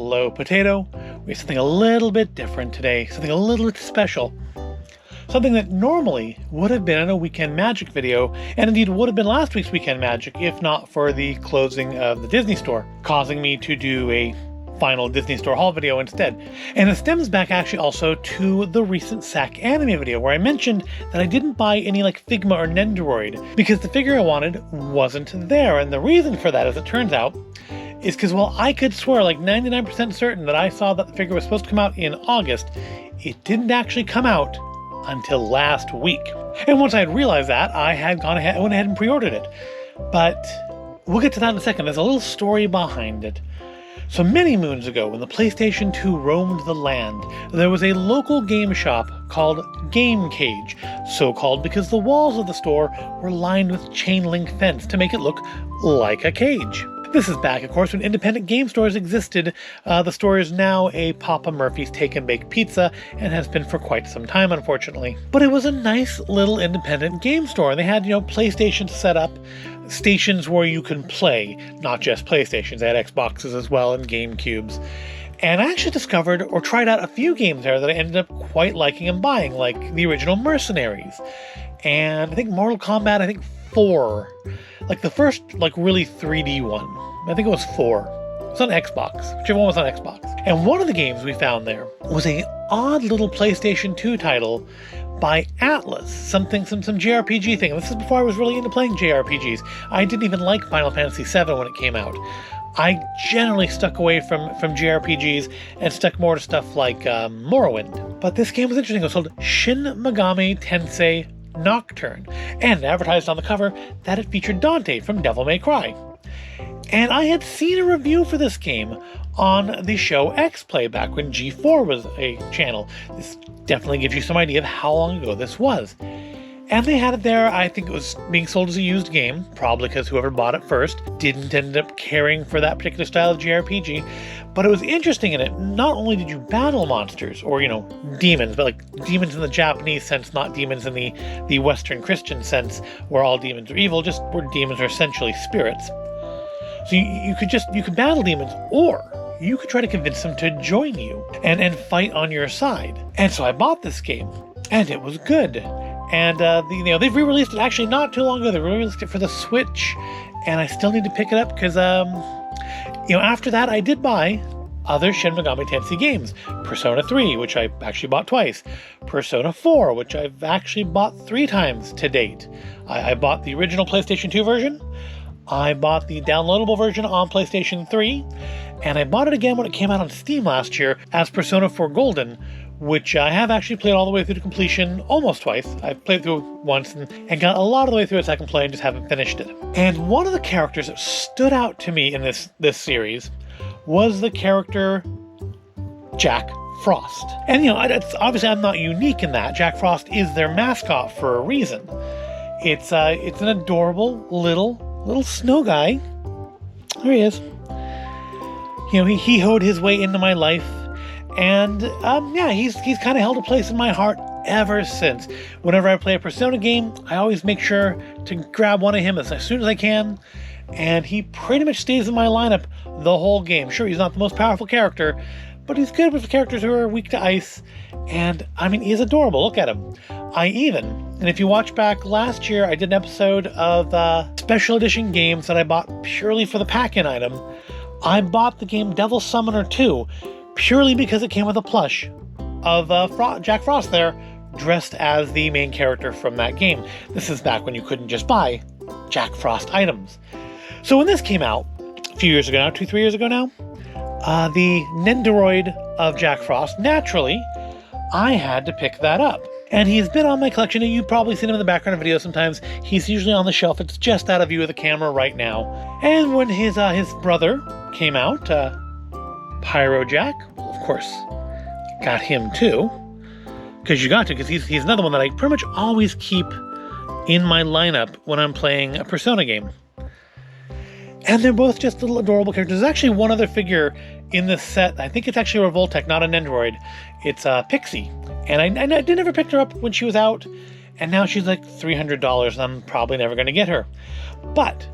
Hello, Potato. We have something a little bit different today, something a little bit special. Something that normally would have been in a Weekend Magic video, and indeed would have been last week's Weekend Magic if not for the closing of the Disney Store, causing me to do a final Disney Store haul video instead. And it stems back actually also to the recent SacAnime video where I mentioned that I didn't buy any like Figma or Nendoroid because the figure I wanted wasn't there. And the reason for that, as it turns out, is because while I could swear like 99% certain that I saw that the figure was supposed to come out in August, it didn't actually come out until last week. And once I had realized that, I went ahead and pre-ordered it. But we'll get to that in a second. There's a little story behind it. So many moons ago, when the PlayStation 2 roamed the land, there was a local game shop called Game Cage, so called because the walls of the store were lined with chain link fence to make it look like a cage. This is back, of course, when independent game stores existed. The store is now a Papa Murphy's Take and Bake Pizza and has been for quite some time, unfortunately. But it was a nice little independent game store. They had, PlayStation set up, stations where you can play, not just PlayStations. They had Xboxes as well and GameCubes. And I actually discovered or tried out a few games there that I ended up quite liking and buying, like the original Mercenaries. And I think Mortal Kombat, 4. Like the first, really 3D one. I think it was 4. It was on Xbox. Whichever one was on Xbox. And one of the games we found there was an odd little PlayStation 2 title by Atlas, some JRPG thing. This is before I was really into playing JRPGs. I didn't even like Final Fantasy VII when it came out. I generally stuck away from JRPGs and stuck more to stuff like Morrowind. But this game was interesting. It was called Shin Megami Tensei Nocturne, and advertised on the cover that it featured Dante from Devil May Cry. And I had seen a review for this game on the show X-Play back when G4 was a channel. This definitely gives you some idea of how long ago this was. And they had it there. I think it was being sold as a used game, probably because whoever bought it first didn't end up caring for that particular style of JRPG. But it was interesting in it. Not only did you battle monsters, or, demons, but like demons in the Japanese sense, not demons in the Western Christian sense, where all demons are evil, just where demons are essentially spirits. So you could battle demons, or you could try to convince them to join you and fight on your side. And so I bought this game, and it was good. And they've re-released it actually not too long ago. They re-released it for the Switch, and I still need to pick it up because after that I did buy other Shin Megami Tensei games. Persona 3, which I actually bought twice. Persona 4, which I've actually bought 3 times to date. I bought the original PlayStation 2 version. I bought the downloadable version on PlayStation 3, and I bought it again when it came out on Steam last year as Persona 4 Golden, which I have actually played all the way through to completion almost twice. I've played through it once and got a lot of the way through it so I can play and just haven't finished it. And one of the characters that stood out to me in this series was the character Jack Frost. And obviously I'm not unique in that. Jack Frost is their mascot for a reason. It's an adorable little snow guy. There he is. He hoed his way into my life. And he's kind of held a place in my heart ever since. Whenever I play a Persona game, I always make sure to grab one of him as soon as I can. And he pretty much stays in my lineup the whole game. Sure, he's not the most powerful character, but he's good with characters who are weak to ice. And, he's adorable. Look at him. And if you watch back last year, I did an episode of special edition games that I bought purely for the pack-in item. I bought the game Devil Summoner 2 purely because it came with a plush of Jack Frost there, dressed as the main character from that game. This is back when you couldn't just buy Jack Frost items. So when this came out, a few years ago now, 2-3 years ago now, the Nendoroid of Jack Frost, naturally, I had to pick that up. And he's been on my collection, and you've probably seen him in the background of videos sometimes. He's usually on the shelf. It's just out of view of the camera right now. And when his brother came out, Pyro Jack, well, of course, got him too. Because he's another one that I pretty much always keep in my lineup when I'm playing a Persona game. And they're both just little adorable characters. There's actually one other figure in this set. I think it's actually a Revoltech, not an Nendoroid. It's Pixie. And I did never pick her up when she was out. And now she's like $300, and I'm probably never going to get her. But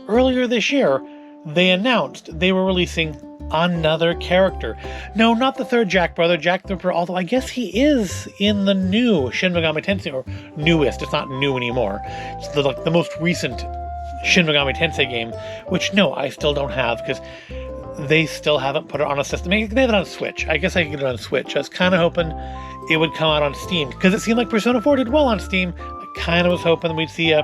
earlier this year, they announced they were releasing another character. No, not the third Jack brother, Jack the Ripper, although I guess he is in the new Shin Megami Tensei, or newest. It's not new anymore. It's the most recent Shin Megami Tensei game, which no, I still don't have because they still haven't put it on a system. They have it on Switch. I guess I can get it on Switch. I was kind of hoping it would come out on Steam because it seemed like Persona 4 did well on Steam. I kind of was hoping we'd see a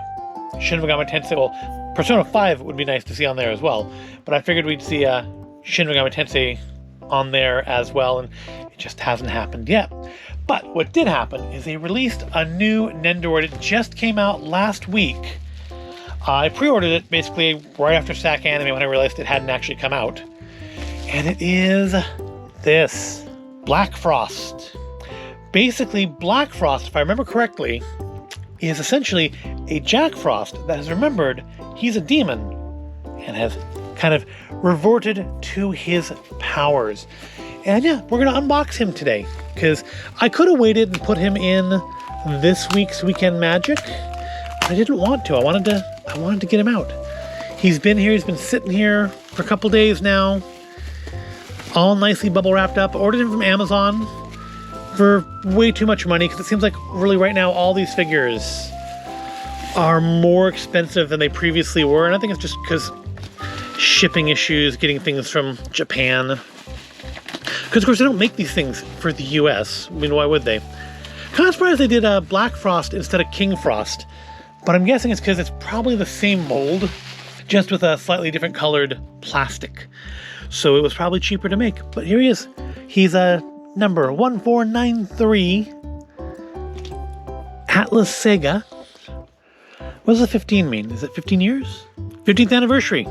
Shin Megami Tensei. Well, Persona 5 would be nice to see on there as well, but I figured we'd see a Shin Megami Tensei on there as well, and it just hasn't happened yet. But what did happen is they released a new Nendoroid. It just came out last week. I pre-ordered it basically right after SacAnime when I realized it hadn't actually come out. And it is this Black Frost. Basically, Black Frost, if I remember correctly, is essentially a Jack Frost that has remembered he's a demon and has kind of reverted to his powers. And yeah, we're going to unbox him today because I could have waited and put him in this week's Weekend Magic, but I didn't want to. I wanted to get him out. He's been here. He's been sitting here for a couple days now, all nicely bubble wrapped up. Ordered him from Amazon for way too much money because it seems like really right now all these figures are more expensive than they previously were, and I think it's just because shipping issues, getting things from Japan. Because of course they don't make these things for the US. I mean, why would they? Kind of surprised they did a Black Frost instead of King Frost, but I'm guessing it's because it's probably the same mold, just with a slightly different colored plastic. So it was probably cheaper to make. But here he is. He's a number 1493 Atlas Sega. What does the 15 mean? Is it 15 years? 15th anniversary.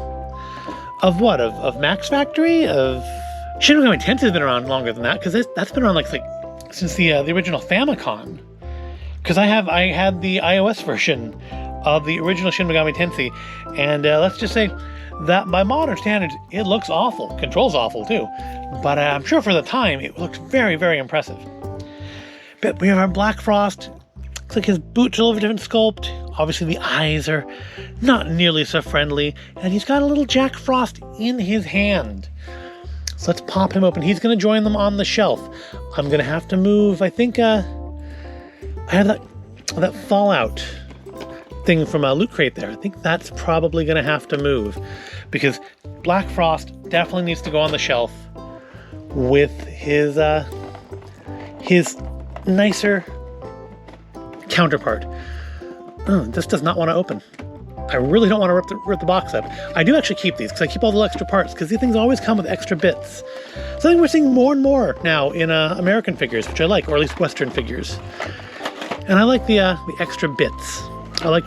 Of what? Of Max Factory? Of Shin Megami Tensei has been around longer than that, because that's been around like since the original Famicom. Because I had the iOS version of the original Shin Megami Tensei, and let's just say that by modern standards, it looks awful. Controls awful too, but I'm sure for the time it looks very, very impressive. But we have our Black Frost. Looks like his boots are a little different sculpt. Obviously the eyes are not nearly so friendly, and he's got a little Jack Frost in his hand. So let's pop him open. He's going to join them on the shelf. I'm going to have to move. I think I have that Fallout thing from a Loot Crate there. I think that's probably going to have to move because Black Frost definitely needs to go on the shelf with his nicer counterpart. This does not want to open. I really don't want to rip the box up. I do actually keep these because I keep all the extra parts because these things always come with extra bits. So I think we're seeing more and more now in American figures, which I like, or at least Western figures. And I like the extra bits. I like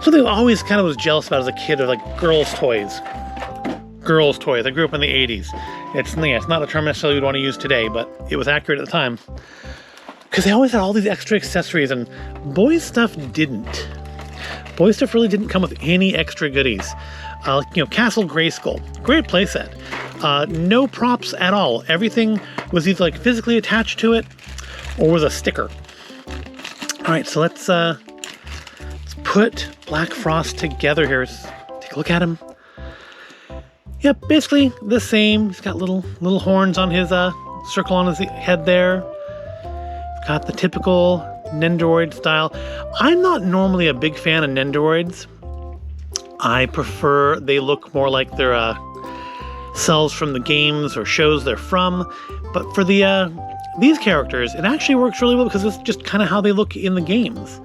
something I always kind of was jealous about as a kid of like girls' toys. Girls' toys. I grew up in the 80s. It's not a term necessarily we'd want to use today, but it was accurate at the time. Because they always had all these extra accessories, and boys' stuff didn't. Boys' stuff really didn't come with any extra goodies. Castle Grayskull, great playset. No props at all. Everything was either like physically attached to it or was a sticker. All right, so let's put Black Frost together here. Let's take a look at him. Yep, basically the same. He's got little horns on his circle on his head there. Got the typical Nendoroid style. I'm not normally a big fan of Nendoroids. I prefer they look more like they're cells from the games or shows they're from. But for these characters, it actually works really well because it's just kind of how they look in the games.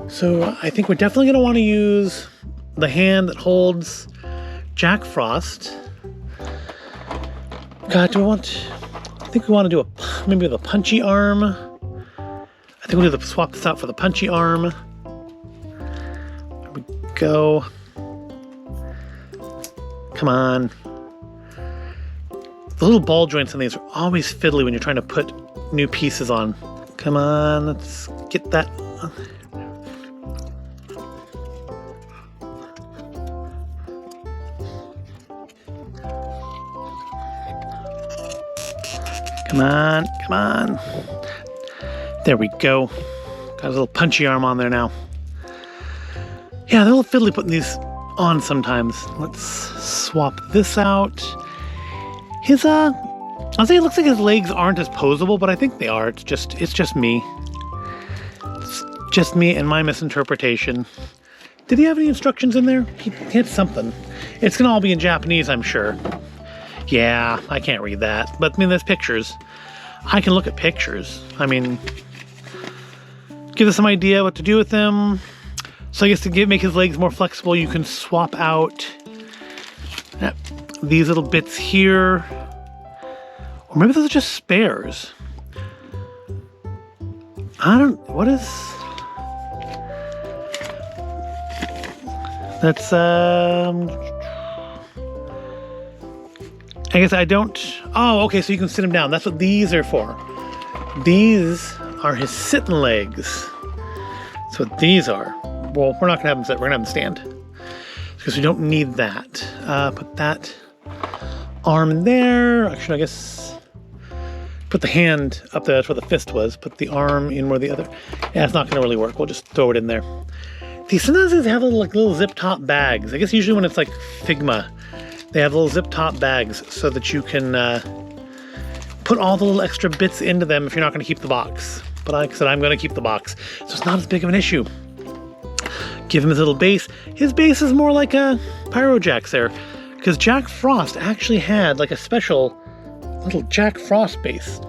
So I think we're definitely going to want to use the hand that holds Jack Frost. God, I think we want to do maybe the punchy arm. I think we'll swap this out for the punchy arm. There we go. Come on. The little ball joints on these are always fiddly when you're trying to put new pieces on. Come on, let's get that. Come on, come on. There we go. Got a little punchy arm on there now. Yeah, they're a little fiddly putting these on sometimes. Let's swap this out. His, I'll say it looks like his legs aren't as posable, but I think they are. It's just me. It's just me and my misinterpretation. Did he have any instructions in there? He had something. It's gonna all be in Japanese, I'm sure. Yeah, I can't read that. But I mean, there's pictures. I can look at pictures. I mean, give us some idea what to do with them. So I guess to make his legs more flexible, you can swap out these little bits here. Or maybe those are just spares. What is... That's, I guess I don't... Oh, okay, so you can sit him down. That's what these are for. These are his sitting legs. That's what these are. Well, we're not going to have him sit. We're going to have him stand. Because we don't need that. Put that arm in there. Actually, I guess... Put the hand up there. That's where the fist was. Put the arm in where the other... Yeah, it's not going to really work. We'll just throw it in there. Sometimes they have little zip-top bags. I guess usually when it's like Figma, they have little zip-top bags so that you can put all the little extra bits into them if you're not going to keep the box. But like I said, I'm going to keep the box, so it's not as big of an issue. Give him his little base. His base is more like a Pyro Jack's there, because Jack Frost actually had like a special little Jack Frost base.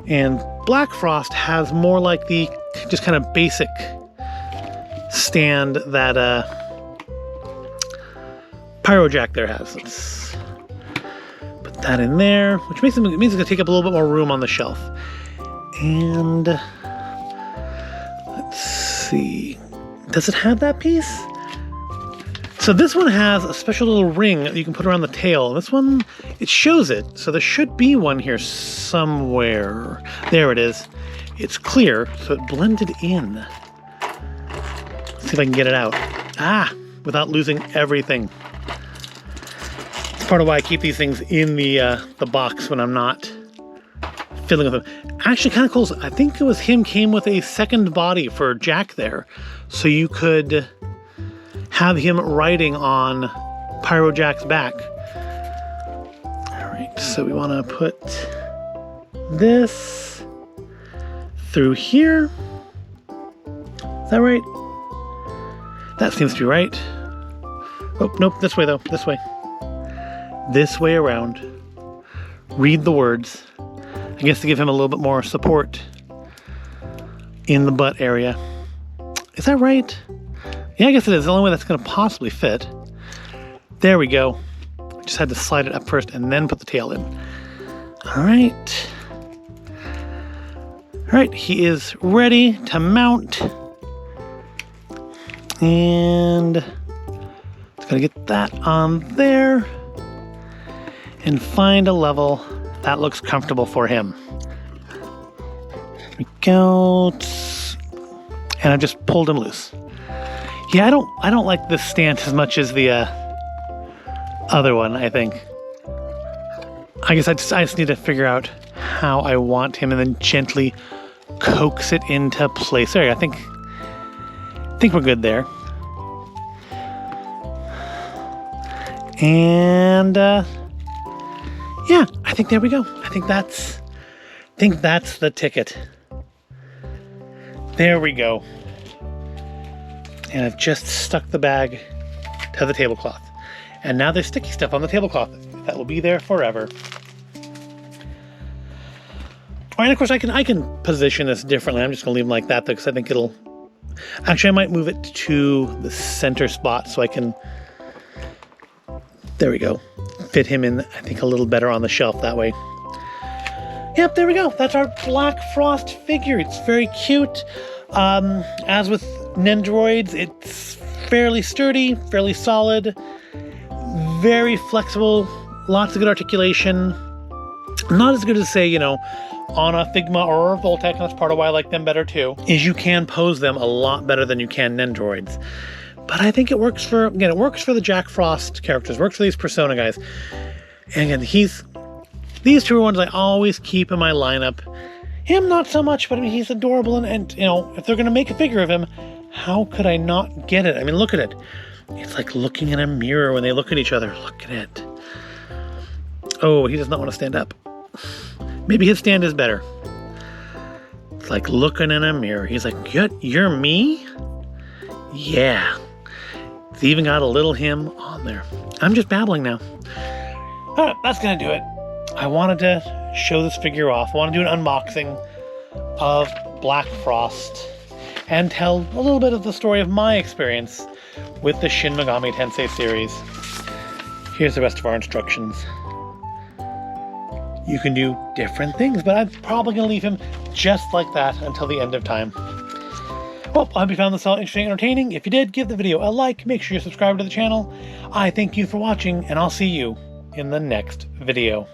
And Black Frost has more like the just kind of basic stand that Pyro Jack there has. Let's put that in there, which means it's going to take up a little bit more room on the shelf. And let's see, does it have that piece? So this one has a special little ring that you can put around the tail. This one, it shows it, so there should be one here somewhere. There it is. It's clear, so it blended in. See if I can get it out. Without losing everything. It's part of why I keep these things in the box when I'm not fiddling with them. Actually, kind of cool. I think it was came with a second body for Jack there, so you could have him riding on Pyro Jack's back. All right, so we want to put this through here. Is that right? That seems to be right. Oh, nope, this way though, this way. This way around. Read the words. I guess to give him a little bit more support in the butt area. Is that right? Yeah, I guess it is. The only way that's going to possibly fit. There we go. I just had to slide it up first and then put the tail in. All right. All right, he is ready to mount. And just gotta get that on there and find a level that looks comfortable for him. There we go. And I just pulled him loose. Yeah, I don't like this stand as much as the other one, I think. I guess I just need to figure out how I want him and then gently coax it into place. There, I think we're good there. And yeah, I think there we go. I think that's the ticket. There we go. And I've just stuck the bag to the tablecloth. And now there's sticky stuff on the tablecloth that will be there forever. All right, and of course I can position this differently. I'm just gonna leave them like that though, because I think it'll... Actually, I might move it to the center spot so I can... There we go. Fit him in, I think, a little better on the shelf that way. Yep, there we go. That's our Black Frost figure. It's very cute. As with Nendoroids, it's fairly sturdy, fairly solid, very flexible, lots of good articulation. Not as good as, say, on a Figma or a Voltec, and that's part of why I like them better too, is you can pose them a lot better than you can Nendoroids. But I think it works for, again, it works for the Jack Frost characters, works for these Persona guys. And again, these two are ones I always keep in my lineup. Him, not so much, but I mean, he's adorable, and if they're going to make a figure of him, how could I not get it? I mean, look at it. It's like looking in a mirror when they look at each other. Look at it. Oh, he does not want to stand up. Maybe his stand is better. It's like looking in a mirror. He's like, you're me? Yeah. It's even got a little hymn on there. I'm just babbling now. All right, that's going to do it. I wanted to show this figure off. I want to do an unboxing of Black Frost and tell a little bit of the story of my experience with the Shin Megami Tensei series. Here's the rest of our instructions. You can do different things, but I'm probably going to leave him just like that until the end of time. Well, I hope you found this all interesting and entertaining. If you did, give the video a like. Make sure you subscribe to the channel. I thank you for watching, and I'll see you in the next video.